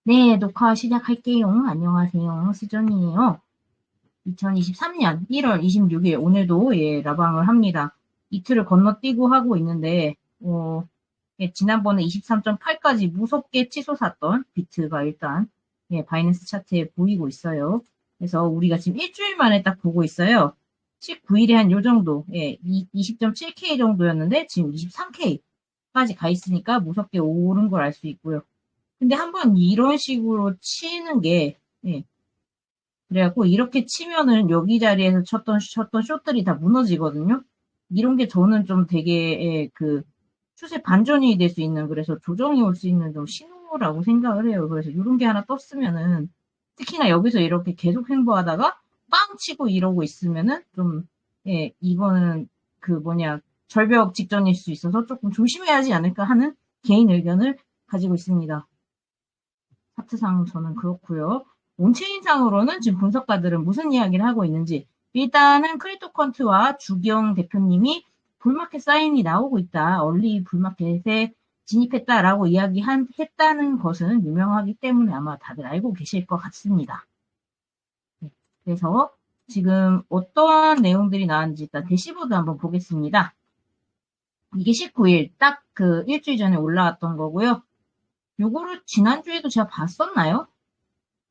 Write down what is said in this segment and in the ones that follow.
네, 녹화 시작할게요. 안녕하세요. 수정이에요. 2023년 1월 26일, 오늘도 예, 라방을 합니다. 이틀을 건너뛰고 하고 있는데, 예, 지난번에 23.8까지 무섭게 치솟았던 비트가 일단, 예, 바이낸스 차트에 보이고 있어요. 그래서 우리가 지금 일주일 만에 딱 보고 있어요. 19일에 한 요 정도, 예, 20.7K 정도였는데, 지금 23K까지 가 있으니까 무섭게 오른 걸 알 수 있고요. 근데 한번 이런 식으로 치는 게, 예, 그래갖고 이렇게 치면은 여기 자리에서 쳤던 숏들이 다 무너지거든요. 이런 게 저는 좀 되게, 예, 그, 추세 반전이 될 수 있는, 그래서 조정이 올 수 있는 좀 신호라고 생각을 해요. 그래서 이런 게 하나 떴으면은, 특히나 여기서 이렇게 계속 횡보하다가 빵 치고 이러고 있으면은 좀, 예, 이거는 그 뭐냐, 절벽 직전일 수 있어서 조금 조심해야 하지 않을까 하는 개인 의견을 가지고 있습니다. 차트상 저는 그렇고요. 온체인상으로는 지금 분석가들은 무슨 이야기를 하고 있는지 일단은 크립토컨트와 주경 대표님이 불마켓 사인이 나오고 있다. 얼리 불마켓에 진입했다라고 이야기했다는 것은 유명하기 때문에 아마 다들 알고 계실 것 같습니다. 네, 그래서 지금 어떠한 내용들이 나왔는지 일단 대시보드 한번 보겠습니다. 이게 19일 딱 그 일주일 전에 올라왔던 거고요. 요거를 지난주에도 제가 봤었나요?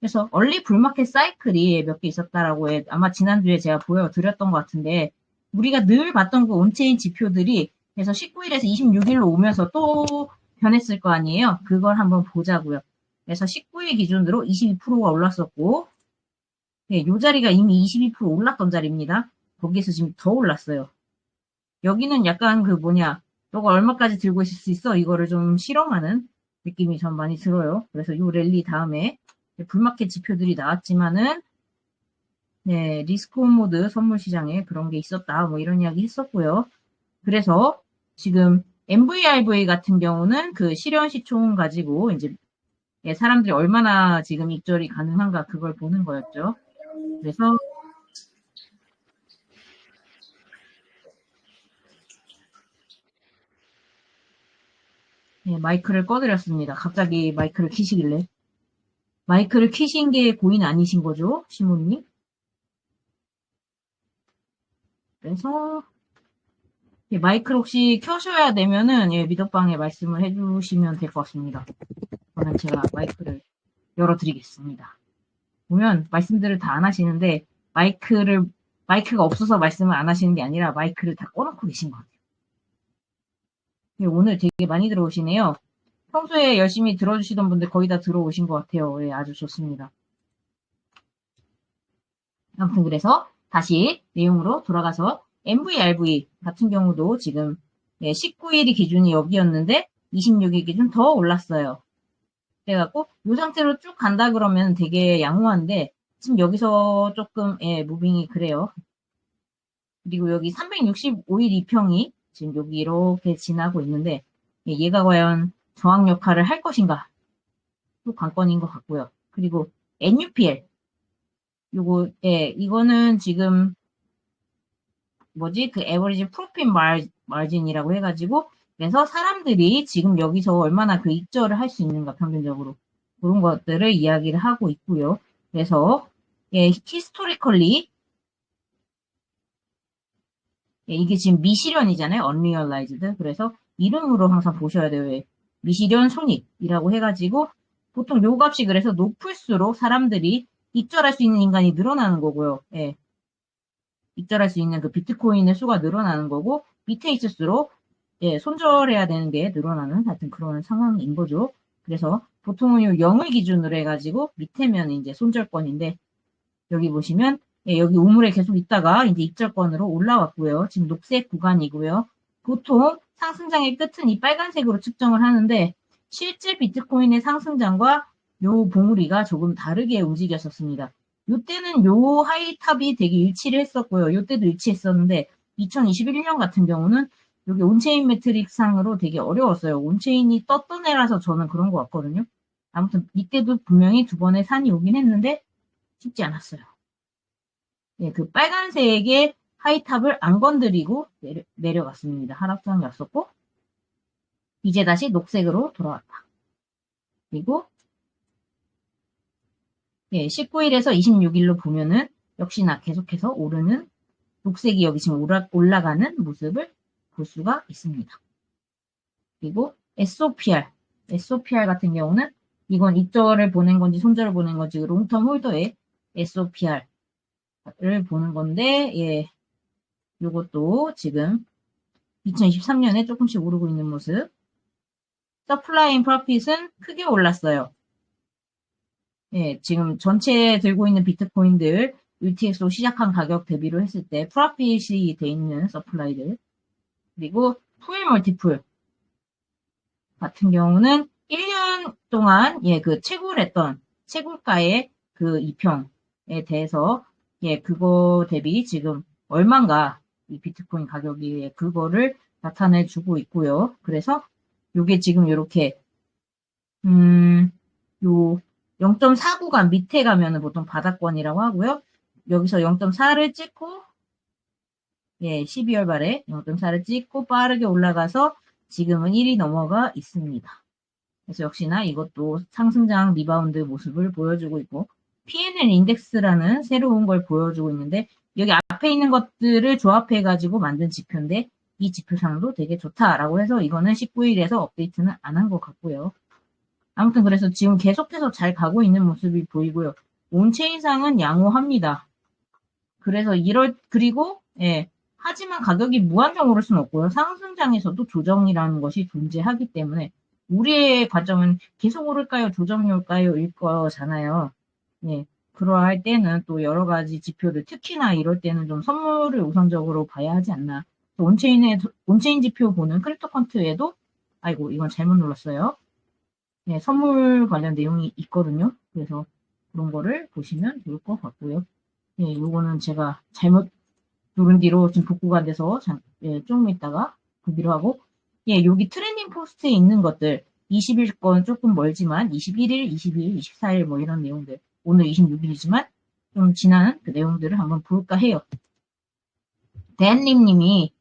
그래서 얼리 불마켓 사이클이 몇 개 있었다라고 아마 지난주에 제가 보여드렸던 것 같은데 우리가 늘 봤던 그 온체인 지표들이 그래서 19일에서 26일로 오면서 또 변했을 거 아니에요. 그걸 한번 보자고요. 그래서 19일 기준으로 22%가 올랐었고 네, 요 자리가 이미 22% 올랐던 자리입니다. 거기에서 지금 더 올랐어요. 여기는 약간 그 뭐냐 너가 얼마까지 들고 있을 수 있어? 이거를 좀 실험하는 느낌이 전 많이 들어요. 그래서 요 랠리 다음에 불마켓 지표들이 나왔지만은 네, 리스크온 모드 선물 시장에 그런 게 있었다. 뭐 이런 이야기 했었고요. 그래서 지금 MVRV 같은 경우는 그 실현 시총 가지고 이제 예, 사람들이 얼마나 지금 입절이 가능한가 그걸 보는 거였죠. 그래서 예, 마이크를 꺼드렸습니다. 갑자기 마이크를 키시길래. 마이크를 키신 게 고인 아니신 거죠, 시모님? 그래서 예, 마이크를 혹시 켜셔야 되면은 예, 미덕방에 말씀을 해주시면 될 것 같습니다. 그러면 제가 마이크를 열어드리겠습니다. 보면 말씀들을 다 안 하시는데 마이크가 없어서 말씀을 안 하시는 게 아니라 마이크를 다 꺼놓고 계신 것 같아요. 예, 오늘 되게 많이 들어오시네요. 평소에 열심히 들어주시던 분들 거의 다 들어오신 것 같아요. 예, 아주 좋습니다. 아무튼 그래서 다시 내용으로 돌아가서 MVRV 같은 경우도 지금 19일이 기준이 여기였는데 26일 기준 더 올랐어요. 그래갖고 이 상태로 쭉 간다 그러면 되게 양호한데 지금 여기서 조금 무빙이 그래요. 그리고 여기 365일 이평이 지금 여기 이렇게 지나고 있는데 얘가 과연 저항 역할을 할 것인가 또 관건인 것 같고요. 그리고 NUPL 요거 이거는 지금 뭐지 그 에버리지 프로핏 마진이라고 해가지고 그래서 사람들이 지금 여기서 얼마나 그 익절을 할 수 있는가 평균적으로 그런 것들을 이야기를 하고 있고요. 그래서 히스토리컬리 이게 지금 미실현이잖아요. unrealized. 그래서 이름으로 항상 보셔야 돼요. 미실현 손익이라고 해가지고 보통 요 값이 그래서 높을수록 사람들이 익절할 수 있는 인간이 늘어나는 거고요. 예, 익절할 수 있는 그 비트코인의 수가 늘어나는 거고 밑에 있을수록 손절해야 되는 게 늘어나는 하여튼 그런 상황인 거죠. 그래서 보통은 요 0을 기준으로 해가지고 밑에면 이제 손절권인데 여기 보시면 여기 우물에 계속 있다가 이제 입절권으로 올라왔고요. 지금 녹색 구간이고요. 보통 상승장의 끝은 이 빨간색으로 측정을 하는데 실제 비트코인의 상승장과 요 봉우리가 조금 다르게 움직였었습니다. 요때는 요 하이탑이 되게 일치를 했었고요. 요때도 일치했었는데 2021년 같은 경우는 여기 온체인 매트릭 상으로 되게 어려웠어요. 온체인이 떴던 애라서 저는 그런 것 같거든요. 아무튼 이때도 분명히 두 번의 산이 오긴 했는데 쉽지 않았어요. 예, 그 빨간색의 하이탑을 안 건드리고 내려갔습니다. 하락장이었었고 이제 다시 녹색으로 돌아왔다. 그리고 예, 19일에서 26일로 보면은 역시나 계속해서 오르는 녹색이 여기 지금 올라가는 모습을 볼 수가 있습니다. 그리고 SOPR 같은 경우는 이건 입절을 보낸 건지 손절을 보낸 건지 롱텀 홀더의 SOPR을 보는 건데, 예, 요것도 지금 2023년에 조금씩 오르고 있는 모습. 서플라이 프로핏은 크게 올랐어요. 예, 지금 전체 들고 있는 비트코인들 UTX로 시작한 가격 대비로 했을 때 프로핏이 돼 있는 서플라이들. 그리고 풀 멀티플 같은 경우는 1년 동안 예, 그 채굴했던 채굴가의 그 이평에 대해서 예, 그거 대비 지금 얼마인가 이 비트코인 가격이 그거를 나타내 주고 있고요. 그래서 요게 지금 이렇게 요 0.4 구간 밑에 가면은 보통 바닥권이라고 하고요. 여기서 0.4를 찍고 예, 12월 말에 0.4를 찍고 빠르게 올라가서 지금은 1이 넘어가 있습니다. 그래서 역시나 이것도 상승장 리바운드 모습을 보여주고 있고 PNL 인덱스라는 새로운 걸 보여주고 있는데 여기 앞에 있는 것들을 조합해 가지고 만든 지표인데 이 지표상도 되게 좋다라고 해서 이거는 19일에서 업데이트는 안 한 것 같고요. 아무튼 그래서 지금 계속해서 잘 가고 있는 모습이 보이고요. 온체인상은 양호합니다. 그래서 그리고 예, 하지만 가격이 무한정 오를 수는 없고요. 상승장에서도 조정이라는 것이 존재하기 때문에 우리의 관점은 계속 오를까요? 조정이 올까요? 일 거잖아요. 예, 그러할 때는 또 여러 가지 지표들, 특히나 이럴 때는 좀 선물을 우선적으로 봐야 하지 않나. 온체인 지표 보는 크립토컨트에도, 아이고, 이건 잘못 눌렀어요. 예, 선물 관련 내용이 있거든요. 그래서 그런 거를 보시면 좋을 것 같고요. 예, 요거는 제가 잘못 누른 뒤로 지금 복구가 안 돼서 예, 조금 있다가 보기로 하고 예, 여기 트렌딩 포스트에 있는 것들 20일 건 조금 멀지만 21일, 20일, 24일 뭐 이런 내용들 오늘 26일이지만 좀 지난 그 내용들을 한번 볼까 해요. 대한님님이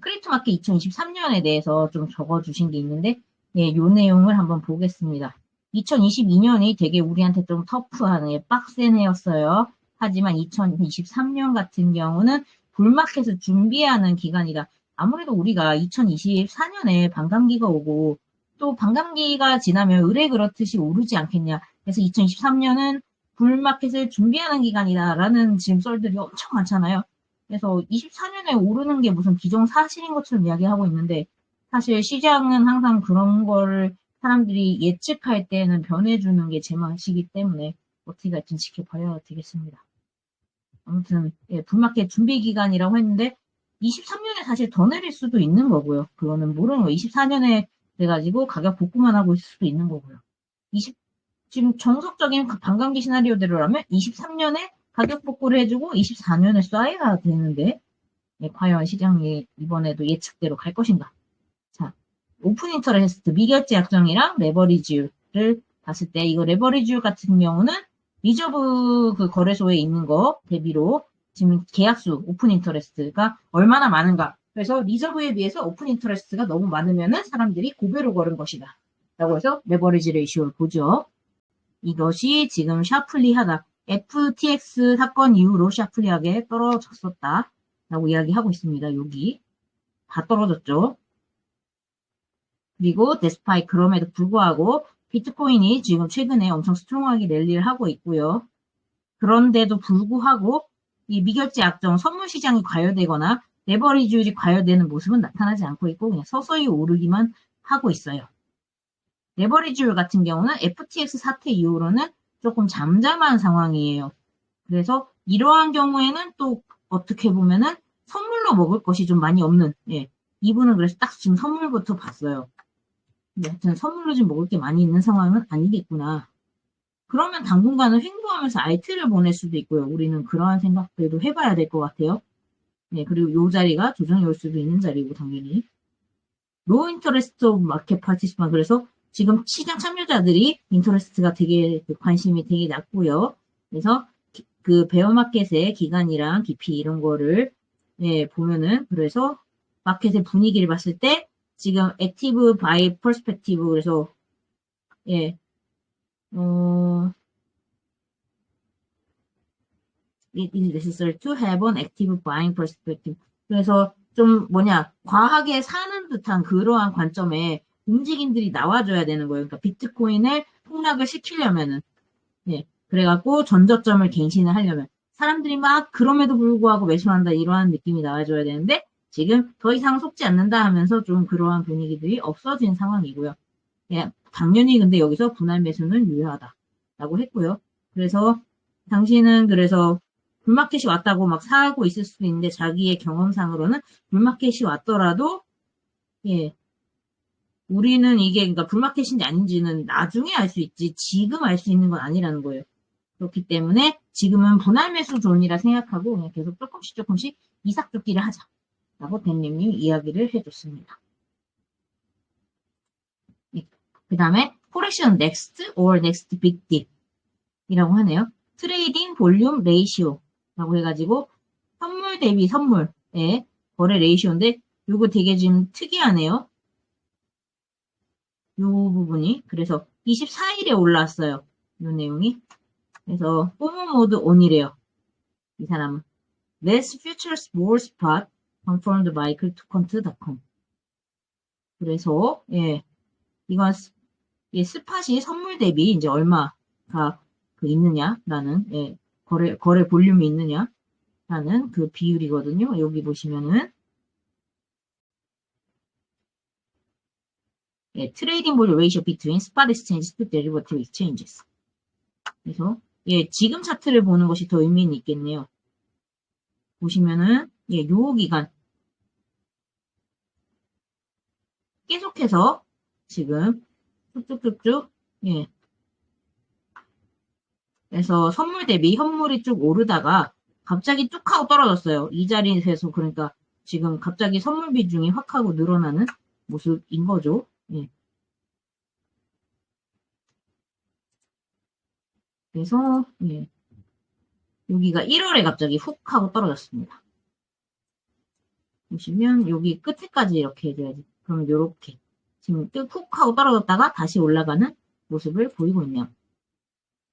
크립토마켓 2023년에 대해서 좀 적어주신 게 있는데 예, 요 내용을 한번 보겠습니다. 2022년이 되게 우리한테 좀 터프한 예, 빡센 해였어요. 하지만 2023년 같은 경우는 불마켓을 준비하는 기간이다. 아무래도 우리가 2024년에 반감기가 오고 또 반감기가 지나면 의뢰 그렇듯이 오르지 않겠냐. 그래서 2023년은 불마켓을 준비하는 기간이다라는 지금 썰들이 엄청 많잖아요. 그래서 24년에 오르는 게 무슨 기정사실인 것처럼 이야기하고 있는데 사실 시장은 항상 그런 거를 사람들이 예측할 때는 변해주는 게 제 맛이기 때문에 어떻게 할지 지켜봐야 되겠습니다. 아무튼 예, 불마켓 준비 기간이라고 했는데 23년에 사실 더 내릴 수도 있는 거고요. 그거는 모르는 거예요. 24년에 돼가지고 가격 복구만 하고 있을 수도 있는 거고요. 지금 정석적인 반감기 시나리오대로라면 23년에 가격 복구를 해주고 24년에 쏴야 되는데 예, 과연 시장이 이번에도 예측대로 갈 것인가? 자, 오픈 인터레스트 미결제 약정이랑 레버리지율을 봤을 때 이거 레버리지율 같은 경우는 리저브 그 거래소에 있는 거 대비로 지금 계약수 오픈 인터레스트가 얼마나 많은가. 그래서 리저브에 비해서 오픈 인터레스트가 너무 많으면은 사람들이 고배로 걸은 것이다. 라고 해서 레버리지 레이쇼를 보죠. 이것이 지금 샤플리하다. FTX 사건 이후로 샤플리하게 떨어졌었다. 라고 이야기하고 있습니다. 여기. 다 떨어졌죠. 그리고 데스파이 그럼에도 불구하고 비트코인이 지금 최근에 엄청 스트롱하게 랠리를 하고 있고요. 그런데도 불구하고 이 미결제 약정 선물 시장이 과열되거나 레버리지율이 과열되는 모습은 나타나지 않고 있고 그냥 서서히 오르기만 하고 있어요. 레버리지율 같은 경우는 FTX 사태 이후로는 조금 잠잠한 상황이에요. 그래서 이러한 경우에는 또 어떻게 보면은 선물로 먹을 것이 좀 많이 없는, 예. 이분은 그래서 딱 지금 선물부터 봤어요. 근데 하여튼 선물로 좀 먹을 게 많이 있는 상황은 아니겠구나. 그러면 당분간은 횡보하면서 알트를 보낼 수도 있고요. 우리는 그러한 생각들도 해봐야 될 것 같아요. 네, 그리고 요 자리가 조정이 올 수도 있는 자리고, 당연히. 로우 인터레스트 오브 마켓 파티시판. 그래서 지금 시장 참여자들이 인터레스트가 되게, 관심이 되게 낮고요. 그래서 그 베어마켓의 기간이랑 깊이 이런 거를, 예, 보면은, 그래서 마켓의 분위기를 봤을 때, 지금 액티브 바이 퍼스펙티브, 그래서, 예, it is necessary to have an active buying perspective. 그래서 좀 과하게 사는 듯한 그러한 관점에 움직임들이 나와줘야 되는 거예요. 그러니까 비트코인을 폭락을 시키려면은, 예. 그래갖고 전저점을 갱신을 하려면 사람들이 막 그럼에도 불구하고 매수한다 이러한 느낌이 나와줘야 되는데 지금 더 이상 속지 않는다 하면서 좀 그러한 분위기들이 없어진 상황이고요. 예, 당연히 근데 여기서 분할 매수는 유효하다라고 했고요. 그래서 당신은 그래서 불마켓이 왔다고 막 사고 있을 수도 있는데 자기의 경험상으로는 불마켓이 왔더라도 예, 우리는 이게 그러니까 불마켓인지 아닌지는 나중에 알 수 있지 지금 알 수 있는 건 아니라는 거예요. 그렇기 때문에 지금은 분할 매수 존이라 생각하고 그냥 계속 조금씩 이삭쫓기를 하자라고 댄님이 이야기를 해줬습니다. 그 다음에 correction next or next big dip 이라고 하네요. 트레이딩 볼륨 레이시오라고 해가지고 선물 대비 선물의 거래 레이시오인데 요거 되게 지금 특이하네요. 요 부분이 그래서 24일에 올라왔어요. 요 내용이 그래서 포모 모드 온이래요. 이 사람은 Less futures more spot confirmed by cryptocont.com 그래서 예 이건 스팟이 선물 대비 이제 얼마가 있느냐라는 예, 거래 볼륨이 있느냐라는 그 비율이거든요. 여기 보시면은 예, 트레이딩 볼륨 레이쇼 between spot exchanges to derivative exchanges. 그래서 예, 지금 차트를 보는 것이 더 의미는 있겠네요. 보시면은 예, 요 기간 계속해서 지금 쭉쭉쭉쭉 예. 그래서 선물 대비 현물이 쭉 오르다가 갑자기 쭉 하고 떨어졌어요. 이 자리에서 그러니까 지금 갑자기 선물 비중이 확 하고 늘어나는 모습인 거죠. 예. 그래서 예. 여기가 1월에 갑자기 훅 하고 떨어졌습니다. 보시면 여기 끝에까지 이렇게 해줘야지. 그럼 이렇게 지금 훅 하고 떨어졌다가 다시 올라가는 모습을 보이고 있네요.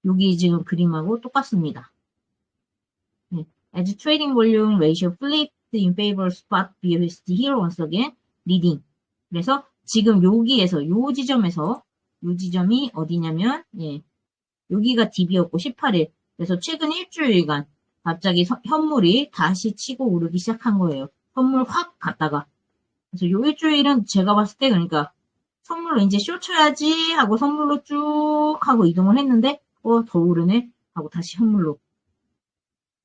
여기 지금 그림하고 똑같습니다. 네. As trading volume ratio flipped in favor of spot BUSD here once again leading. 그래서 지금 여기에서 요 지점이 어디냐면 예. 여기가 DB였고 18일. 그래서 최근 일주일간 갑자기 현물이 다시 치고 오르기 시작한 거예요. 선물 확 갔다가. 그래서 요 일주일은 제가 봤을 때 그러니까 선물로 이제 쇼 쳐야지 하고 선물로 쭉 하고 이동을 했는데 더 오르네 하고 다시 현물로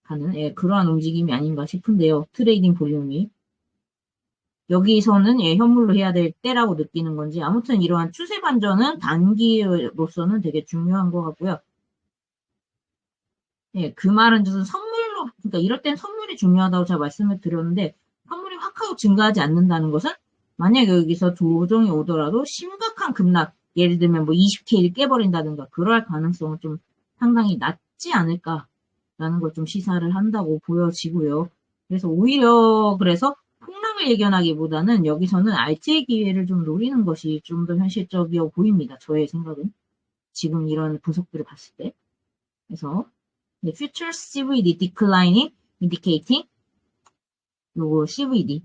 가는 예, 그러한 움직임이 아닌가 싶은데요. 트레이딩 볼륨이. 여기서는 예, 현물로 해야 될 때라고 느끼는 건지 아무튼 이러한 추세 반전은 단기로서는 되게 중요한 것 같고요. 예, 그 말은 무슨 선물로 그러니까 이럴 땐 선물이 중요하다고 제가 말씀을 드렸는데 선물이 확 하고 증가하지 않는다는 것은 만약 여기서 조정이 오더라도 심각한 급락 예를 들면 뭐 20K를 깨버린다든가 그럴 가능성은 좀 상당히 낮지 않을까라는 걸 좀 시사를 한다고 보여지고요. 그래서 오히려 그래서 폭락을 예견하기보다는 여기서는 알트의 기회를 좀 노리는 것이 좀 더 현실적이어 보입니다. 저의 생각은. 지금 이런 분석들을 봤을 때. 그래서 future CVD declining indicating 요거 CVD가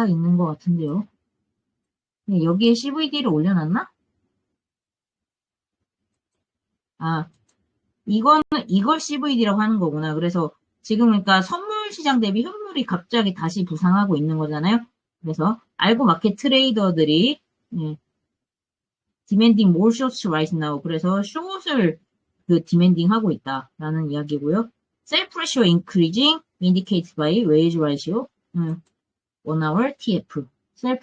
있는 것 같은데요. 네, 여기에 CVD를 올려놨나? 아, 이걸 CVD라고 하는 거구나. 그래서 지금 그러니까 선물 시장 대비 현물이 갑자기 다시 부상하고 있는 거잖아요. 그래서 알고 마켓 트레이더들이 예, demanding more shorts right now. 그래서 숏을 디맨딩 하고 있다라는 이야기고요. Sell pressure increasing indicated by wage ratio 1hour TF. Sell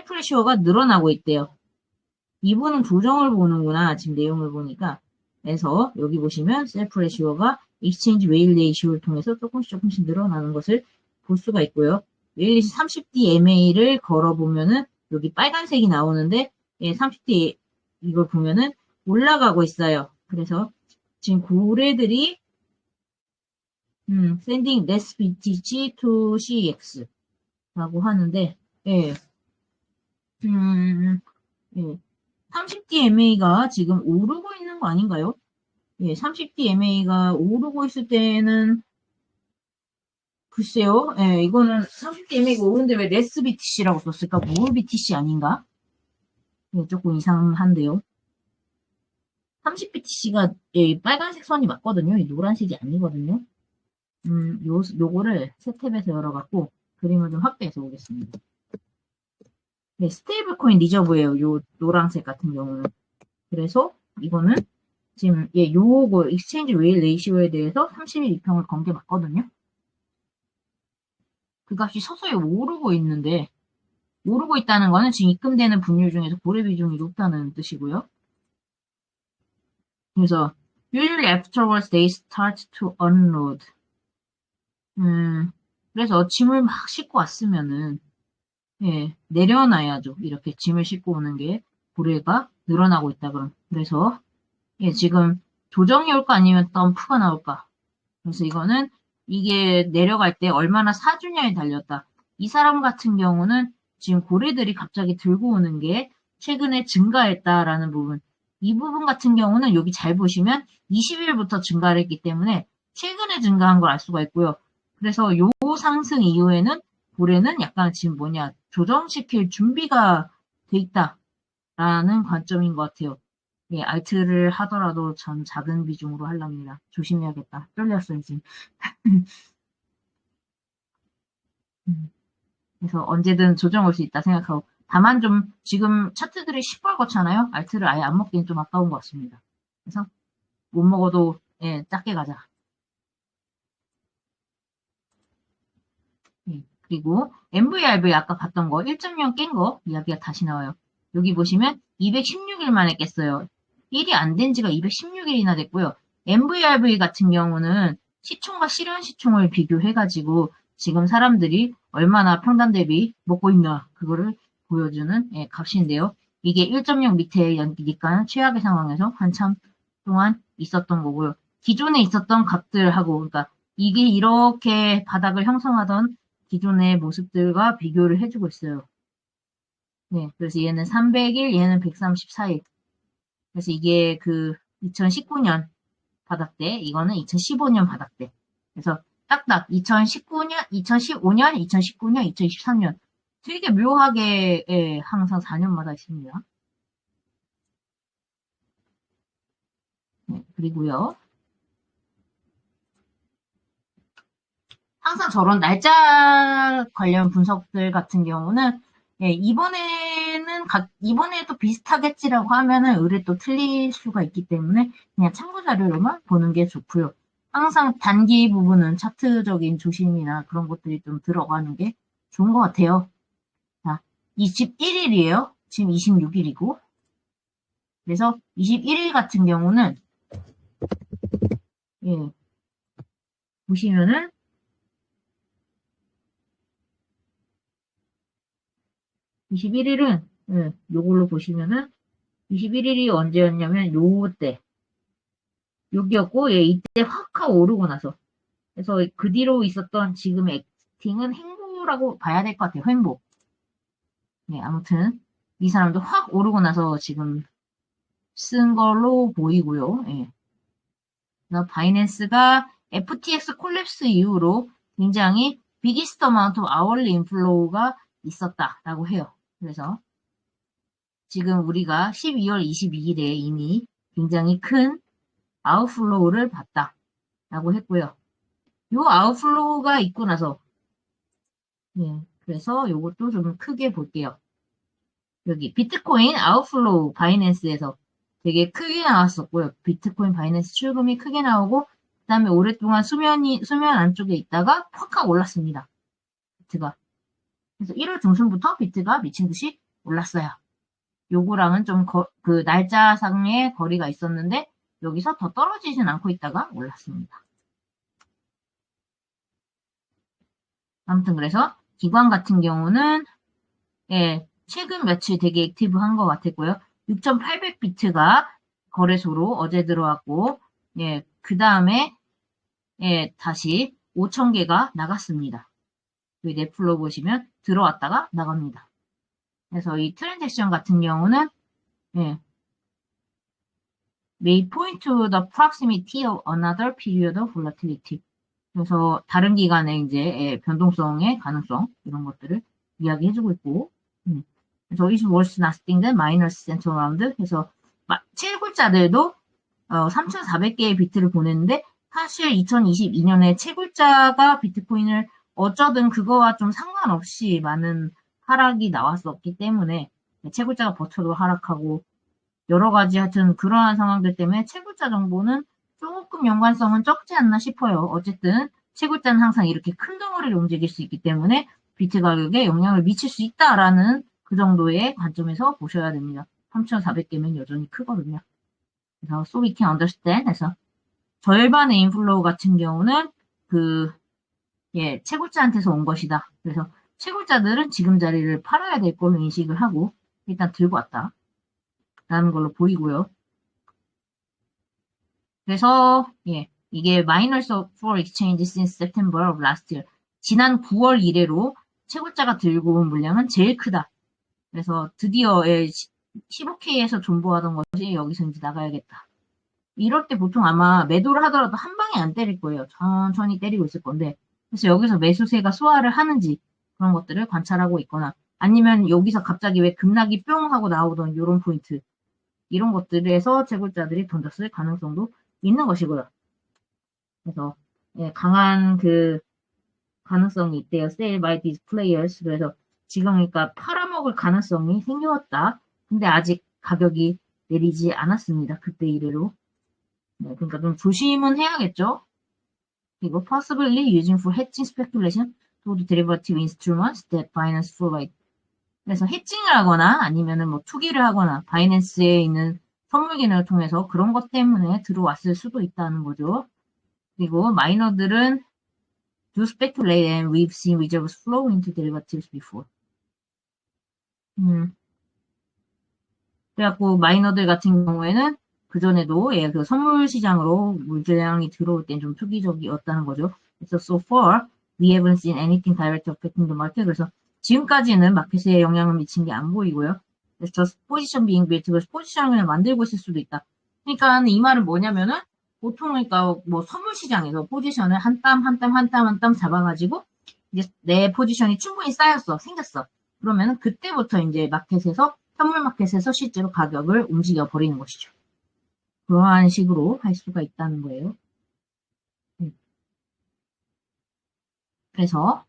pressure가 늘어나고 있대요. 이분은 조정을 보는구나. 지금 내용을 보니까. 그래서 여기 보시면 Sell pressure가 exchange whale ratio를 통해서 조금씩 늘어나는 것을 볼 수가 있고요. 웨일리시 30D MA를 걸어보면은 여기 빨간색이 나오는데 예, 30D 이걸 보면은 올라가고 있어요. 그래서 지금 고래들이 sending less BTC to CX 라고 하는데 예. 예. 30D MA가 지금 오르고 있는 거 아닌가요? 예, 30D MA가 오르고 있을 때는 글쎄요. 예, 이거는 30D MA가 오르는데 왜 레스 BTC라고 썼을까? 뭘 BTC 아닌가? 예, 조금 이상한데요. 30BTC가 예, 빨간색 선이 맞거든요. 이 노란색이 아니거든요. 요거를 새 탭에서 열어갖고 그림을 좀 확대해서 보겠습니다. 네, 스테이블 코인 리저브예요. 요 노란색 같은 경우는. 그래서 이거는 지금 예, 요거 익스체인지 레일 레이시오에 대해서 30일 이평을 건 게 맞거든요. 그 값이 서서히 오르고 있는데 오르고 있다는 거는 지금 입금되는 분류 중에서 고래 비중이 높다는 뜻이고요. 그래서 usually afterwards they start to unload. 그래서 짐을 막 싣고 왔으면은 예, 내려놔야죠. 이렇게 짐을 싣고 오는 게 고래가 늘어나고 있다 그럼. 그래서 예, 지금 조정이 올까 아니면 덤프가 나올까? 그래서 이거는 이게 내려갈 때 얼마나 사주냐에 달렸다. 이 사람 같은 경우는 지금 고래들이 갑자기 들고 오는 게 최근에 증가했다라는 부분. 이 부분 같은 경우는 여기 잘 보시면 20일부터 증가를 했기 때문에 최근에 증가한 걸 알 수가 있고요. 그래서 요 상승 이후에는 고래는 약간 지금 뭐냐 조정시킬 준비가 돼 있다라는 관점인 것 같아요. 예, 알트를 하더라도 전 작은 비중으로 하렵니다. 조심해야겠다. 쫄렸어요, 지금. 음, 그래서 언제든 조정 올 수 있다 생각하고. 다만 좀 지금 차트들이 시뻘겋잖아요. 알트를 아예 안 먹기는 좀 아까운 것 같습니다. 그래서 못 먹어도 예, 작게 가자. 예, 그리고 MVRV 아까 봤던 거 1.0 깬 거 이야기가 다시 나와요. 여기 보시면 216일 만에 깼어요. 1이 안 된 지가 216일이나 됐고요. MVRV 같은 경우는 시총과 실현 시총을 비교해가지고 지금 사람들이 얼마나 평단 대비 먹고 있나 그거를 보여주는 예, 값인데요. 이게 1.0 밑에 연기니까 최악의 상황에서 한참 동안 있었던 거고요. 기존에 있었던 값들하고 그러니까 이게 이렇게 바닥을 형성하던 기존의 모습들과 비교를 해주고 있어요. 네, 그래서 얘는 300일, 얘는 134일. 그래서 이게 그 2019년 바닥대, 이거는 2015년 바닥대. 그래서 딱딱 2019년, 2015년, 2019년, 2023년. 되게 묘하게 예, 항상 4년마다 있습니다. 네, 그리고요. 항상 저런 날짜 관련 분석들 같은 경우는 예, 이번에도 비슷하겠지라고 하면은 의뢰 또 틀릴 수가 있기 때문에 그냥 참고 자료로만 보는 게 좋고요. 항상 단기 부분은 차트적인 조심이나 그런 것들이 좀 들어가는 게 좋은 것 같아요. 자, 21일이에요. 지금 26일이고. 그래서 21일 같은 경우는 예, 보시면은 21일은 예, 요걸로 보시면은 21일이 언제였냐면 요때 여기였고 예, 이때 확 하고 오르고 나서 그래서 그 뒤로 있었던 지금의 액팅은 행보라고 봐야 될 것 같아요. 행보. 네, 아무튼 이 사람도 확 오르고 나서 지금 쓴 걸로 보이고요. 예. 그래서 바이낸스가 FTX 콜랩스 이후로 굉장히 비기스트 어마운트 아월리 인플로우가 있었다라고 해요. 그래서 지금 우리가 12월 22일에 이미 굉장히 큰 아웃플로우를 봤다라고 했고요. 요 아웃플로우가 있고 나서 예, 그래서 요것도 좀 크게 볼게요. 여기 비트코인 아웃플로우 바이낸스에서 되게 크게 나왔었고요. 비트코인 바이낸스 출금이 크게 나오고 그다음에 오랫동안 수면 안쪽에 있다가 팍 하고 올랐습니다. 비트가. 그래서 1월 중순부터 비트가 미친 듯이 올랐어요. 요거랑은 좀 그 날짜상의 거리가 있었는데 여기서 더 떨어지진 않고 있다가 올랐습니다. 아무튼 그래서 기관 같은 경우는 예, 최근 며칠 되게 액티브한 것 같았고요. 6,800비트가 거래소로 어제 들어왔고, 예, 그 다음에 예, 다시 5,000개가 나갔습니다. 여기 넷플로 보시면 들어왔다가 나갑니다. 그래서 이 트랜잭션 같은 경우는 예, may point to the proximity of another period of volatility. 그래서 다른 기간의 이제 변동성의 가능성 이런 것들을 이야기해주고 있고, 그래서 is worth nothing than minus center round. 그래서 7글자들도 3,400개의 비트를 보냈는데 사실 2022년에 채굴자가 비트코인을 어쩌든 그거와 좀 상관없이 많은 하락이 나왔었기 때문에 채굴자가 버텨도 하락하고 여러 가지 하여튼 그러한 상황들 때문에 채굴자 정보는 조금 연관성은 적지 않나 싶어요. 어쨌든 채굴자는 항상 이렇게 큰 덩어리를 움직일 수 있기 때문에 비트 가격에 영향을 미칠 수 있다라는 그 정도의 관점에서 보셔야 됩니다. 3,400개면 여전히 크거든요. 그래서 so we can understand 해서 절반의 인플로우 같은 경우는 채굴자한테서 온 것이다. 그래서 채굴자들은 지금 자리를 팔아야 될 걸로 인식을 하고 일단 들고 왔다. 라는 걸로 보이고요. 그래서 이게 miners for exchange since September of last year. 지난 9월 이래로 채굴자가 들고 온 물량은 제일 크다. 그래서 드디어 15K에서 존버하던 것이 여기서 이제 나가야겠다. 이럴 때 보통 아마 매도를 하더라도 한 방에 안 때릴 거예요. 천천히 때리고 있을 건데. 그래서 여기서 매수세가 소화를 하는지 그런 것들을 관찰하고 있거나 아니면 여기서 갑자기 왜 급락이 뿅 하고 나오던 이런 포인트 이런 것들에서 채굴자들이 던졌을 가능성도 있는 것이고요. 그래서 강한 그 가능성이 있대요. Sale by these players. 그래서 지금 그러니까 팔아먹을 가능성이 생겼다. 근데 아직 가격이 내리지 않았습니다. 그때 이래로. 그러니까 좀 조심은 해야겠죠. 그리고 possibly using for hedging speculation to the derivative instruments that Binance provide. 그래서 해칭을 하거나 아니면은 뭐 투기를 하거나 바이낸스에 있는 선물 기능을 통해서 그런 것 때문에 들어왔을 수도 있다는 거죠. 그리고 마이너들은 do speculate and we've seen reserves flow into derivatives before. 그래갖고 마이너들 같은 경우에는 그전에도 그 선물 시장으로 물량이 들어올 땐 좀 투기적이었다는 거죠. 그래서 so far we haven't seen anything directly affecting the market. 그래서 지금까지는 마켓에 영향을 미친 게 안 보이고요. 그래서 just position being built. 그래서 포지션을 그냥 만들고 있을 수도 있다. 그러니까 이 말은 뭐냐면은 보통 그러니까 뭐 선물 시장에서 포지션을 한 땀 한 땀 한 땀 한 땀 잡아가지고 이제 내 포지션이 충분히 쌓였어 생겼어. 그러면은 그때부터 이제 마켓에서 선물 마켓에서 실제로 가격을 움직여 버리는 것이죠. 그러한 식으로 할 수가 있다는 거예요. 그래서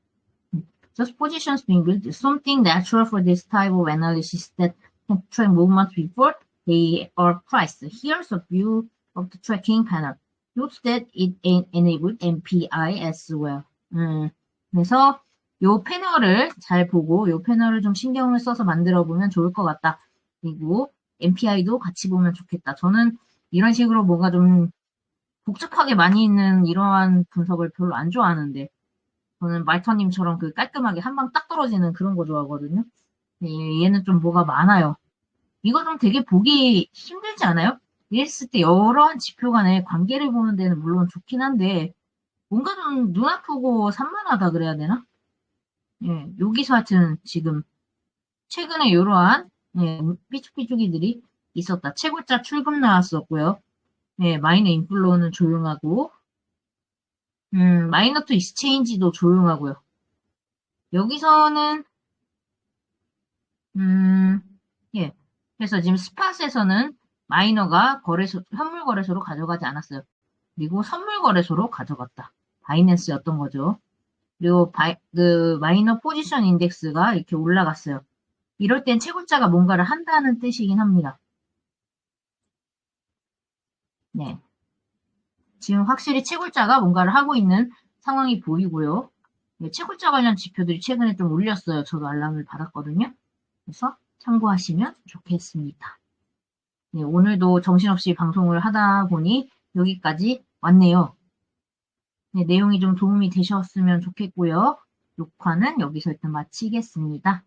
just positions being built is something natural for this type of analysis that can track movements before they are priced. Here's a view of the tracking panel. Note that it enabled MPI as well. 그래서 요 패널을 잘 보고 요 패널을 좀 신경을 써서 만들어 보면 좋을 것 같다. 그리고 MPI도 같이 보면 좋겠다. 저는 이런 식으로 뭔가 좀 복잡하게 많이 있는 이러한 분석을 별로 안 좋아하는데 저는 말터님처럼 그 깔끔하게 한 방 딱 떨어지는 그런 거 좋아하거든요. 얘는 좀 뭐가 많아요. 이거 좀 되게 보기 힘들지 않아요? 이랬을 때 여러한 지표 간의 관계를 보는 데는 물론 좋긴 한데 뭔가 좀 눈 아프고 산만하다 그래야 되나? 여기서 하여튼 지금 최근에 이러한 삐죽삐죽이들이 있었다. 채굴자 출금 나왔었고요. 마이너 인플로우는 조용하고 마이너 투 익스체인지도 조용하고요. 여기서는 그래서 지금 스팟에서는 마이너가 현물 거래소로 가져가지 않았어요. 그리고 선물 거래소로 가져갔다. 바이낸스였던 거죠. 그리고 그 마이너 포지션 인덱스가 이렇게 올라갔어요. 이럴 땐 채굴자가 뭔가를 한다는 뜻이긴 합니다. 네. 지금 확실히 채굴자가 뭔가를 하고 있는 상황이 보이고요. 채굴자 관련 지표들이 최근에 좀 올렸어요. 저도 알람을 받았거든요. 그래서 참고하시면 좋겠습니다. 네, 오늘도 정신없이 방송을 하다 보니 여기까지 왔네요. 네, 내용이 좀 도움이 되셨으면 좋겠고요. 녹화는 여기서 일단 마치겠습니다.